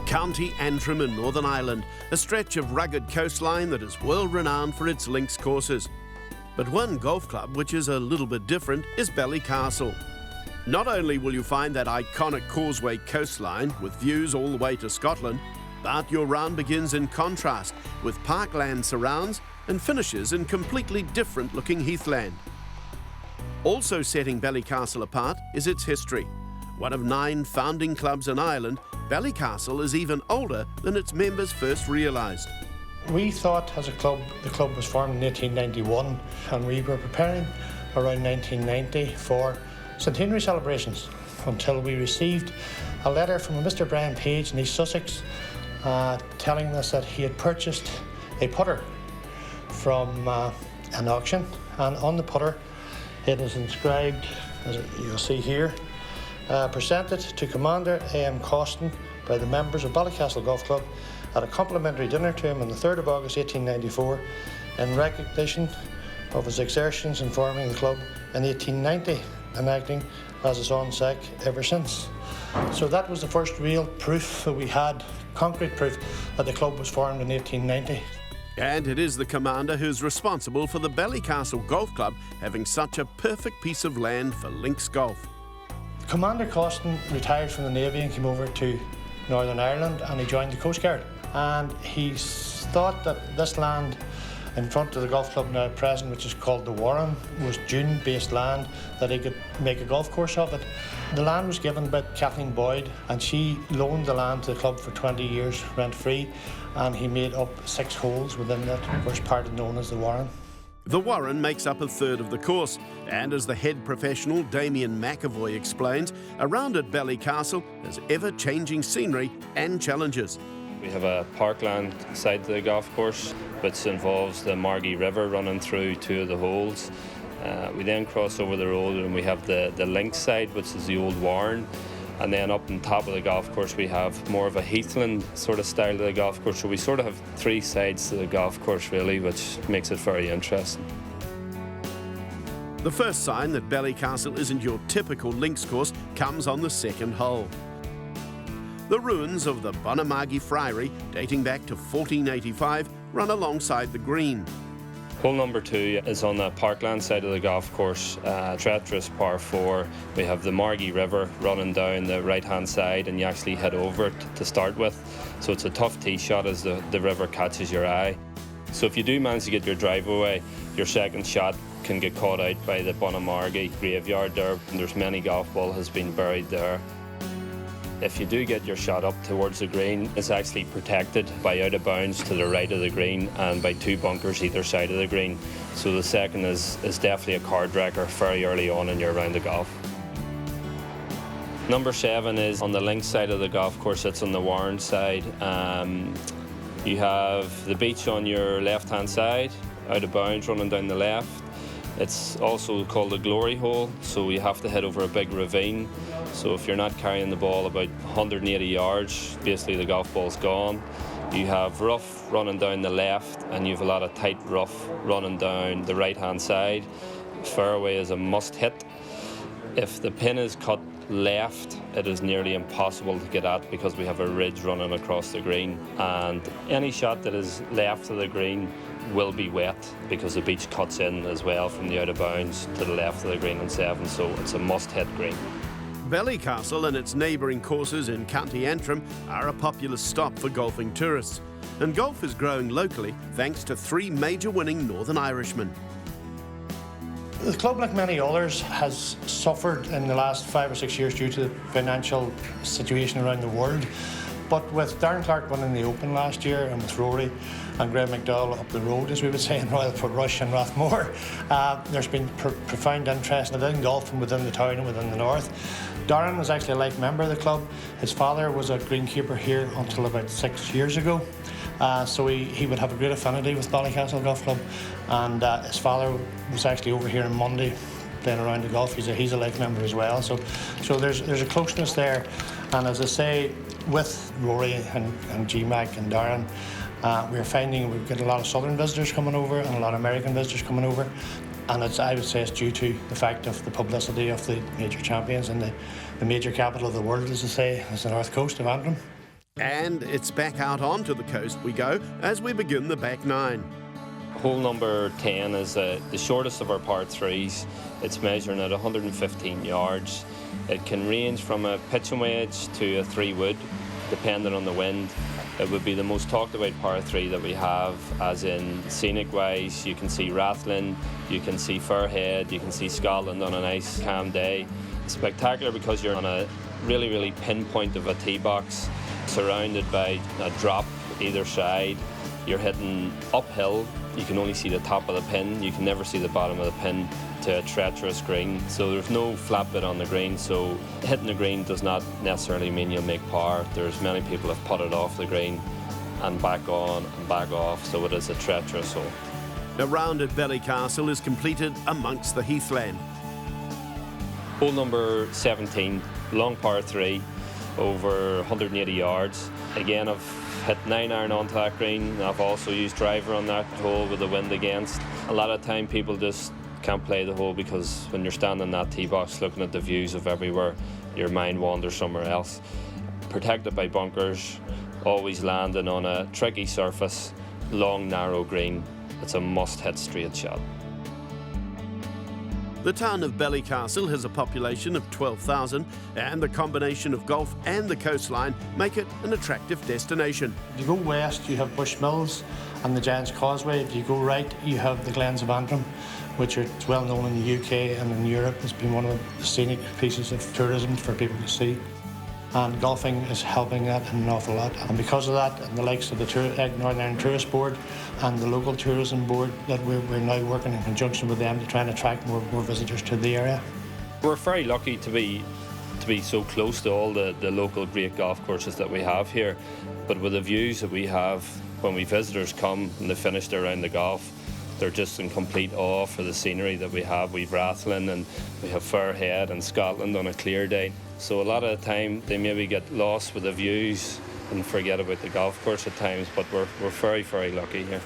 County Antrim in Northern Ireland, a stretch of rugged coastline that is world renowned for its links courses. But one golf club which is a little bit different is Ballycastle. Not only will you find that iconic Causeway Coastline with views all the way to Scotland, but your round begins in contrast with parkland surrounds and finishes in completely different looking heathland. Also setting Ballycastle apart is its history. One of 9 founding clubs in Ireland, Ballycastle is even older than its members first realised. We thought as a club, the club was formed in 1891 and we were preparing around 1990 for centenary celebrations until we received a letter from a Mr. Brian Page in East Sussex telling us that he had purchased a putter from an auction, and on the putter it is inscribed, as you'll see here, presented to Commander A.M. Causton by the members of Ballycastle Golf Club at a complimentary dinner to him on the 3rd of August 1894 in recognition of his exertions in forming the club in 1890 and acting as its ONSEC ever since. So that was the first real proof that we had, concrete proof, that the club was formed in 1890. And it is the commander who's responsible for the Ballycastle Golf Club having such a perfect piece of land for links golf. Commander Causton retired from the Navy and came over to Northern Ireland and he joined the Coast Guard. And he thought that this land in front of the golf club now at present, which is called the Warren, was dune-based land that he could make a golf course of it. The land was given by Kathleen Boyd and she loaned the land to the club for 20 years rent-free, and he made up 6 holes within that first part known as the Warren. The Warren makes up a third of the course, and as the head professional Damien McAvoy explains, around at Ballycastle there's ever-changing scenery and challenges. We have a parkland side to the golf course, which involves the Margie River running through 2 of the holes. We then cross over the road and we have the links side, which is the old Warren. And then up on top of the golf course we have more of a heathland sort of style to the golf course. So we sort of have 3 sides to the golf course really, which makes it very interesting. The first sign that Ballycastle isn't your typical links course comes on the 2nd hole. The ruins of the Bonamagi Friary, dating back to 1485, run alongside the green. Hole number 2 is on the parkland side of the golf course, treacherous par 4. We have the Margie River running down the right-hand side and you actually head over it to start with. So it's a tough tee shot as the river catches your eye. So if you do manage to get your drive away, your second shot can get caught out by the Bonamagi graveyard there. And there's many golf ball has been buried there. If you do get your shot up towards the green, it's actually protected by out of bounds to the right of the green and by 2 bunkers either side of the green. So the second is definitely a card wrecker very early on in your round of golf. Number 7 is on the links side of the golf course. It's on the Warren side. You have the beach on your left-hand side, out of bounds running down the left. It's also called a glory hole, so you have to head over a big ravine. So if you're not carrying the ball about 180 yards, basically the golf ball's gone. You have rough running down the left and you have a lot of tight rough running down the right-hand side. Fairway is a must hit. If the pin is cut left, it is nearly impossible to get at because we have a ridge running across the green, and any shot that is left of the green will be wet because the beach cuts in as well from the out of bounds to the left of the green on 7, so it's a must-hit green. Ballycastle and its neighbouring courses in County Antrim are a popular stop for golfing tourists, and golf is growing locally thanks to 3 major winning Northern Irishmen. The club, like many others, has suffered in the last 5 or 6 years due to the financial situation around the world. But with Darren Clark winning the Open last year and with Rory and Graham McDowell up the road, as we would say in Royal Portrush and Rathmore, there's been profound interest within golf and within the town and within the north. Darren was actually a life member of the club. His father was a greenkeeper here until about 6 years ago. So he would have a great affinity with Ballycastle Golf Club, and his father was actually over here on Monday playing around the golf. He's a life member as well. So there's a closeness there, and as I say, with Rory and GMAC and Darren, we're finding we've got a lot of southern visitors coming over and a lot of American visitors coming over, and I would say it's due to the fact of the publicity of the major champions in the major capital of the world, as I say, is the north coast of Antrim. And it's back out onto the coast we go as we begin the back nine. Hole number 10 is the shortest of our par 3s. It's measuring at 115 yards. It can range from a pitching wedge to a 3-wood, depending on the wind. It would be the most talked about par 3 that we have, as in scenic wise. You can see Rathlin, you can see Fairhead, you can see Scotland on a nice calm day. It's spectacular because you're on a really pinpoint of a tee box, surrounded by a drop either side. You're hitting uphill. You can only see the top of the pin. You can never see the bottom of the pin to a treacherous green. So there's no flat bit on the green. So hitting the green does not necessarily mean you'll make par. There's many people have putted off the green and back on and back off. So it is a treacherous hole. The round at Ballycastle is completed amongst the heathland. Hole number 17, long par 3, over 180 yards. Again, I've hit 9-iron onto that green. I've also used driver on that hole with the wind against. A lot of time people just can't play the hole because when you're standing in that tee box looking at the views of everywhere, your mind wanders somewhere else. Protected by bunkers, always landing on a tricky surface, long narrow green. It's a must-hit straight shot. The town of Ballycastle has a population of 12,000, and the combination of golf and the coastline make it an attractive destination. If you go west, you have Bushmills and the Giant's Causeway. If you go right, you have the Glens of Antrim, which are well known in the UK and in Europe. It's been one of the scenic pieces of tourism for people to see. And golfing is helping that an awful lot. And because of that, and the likes of the Northern Ireland Tourist Board and the local tourism board, that we're now working in conjunction with them to try and attract more visitors to the area. We're very lucky to be so close to all the local great golf courses that we have here. But with the views that we have, when visitors come and they finish their round of golf, they're just in complete awe for the scenery that we have. We've Rathlin and we have Fairhead and Scotland on a clear day. So a lot of the time they maybe get lost with the views and forget about the golf course at times, but we're very lucky here.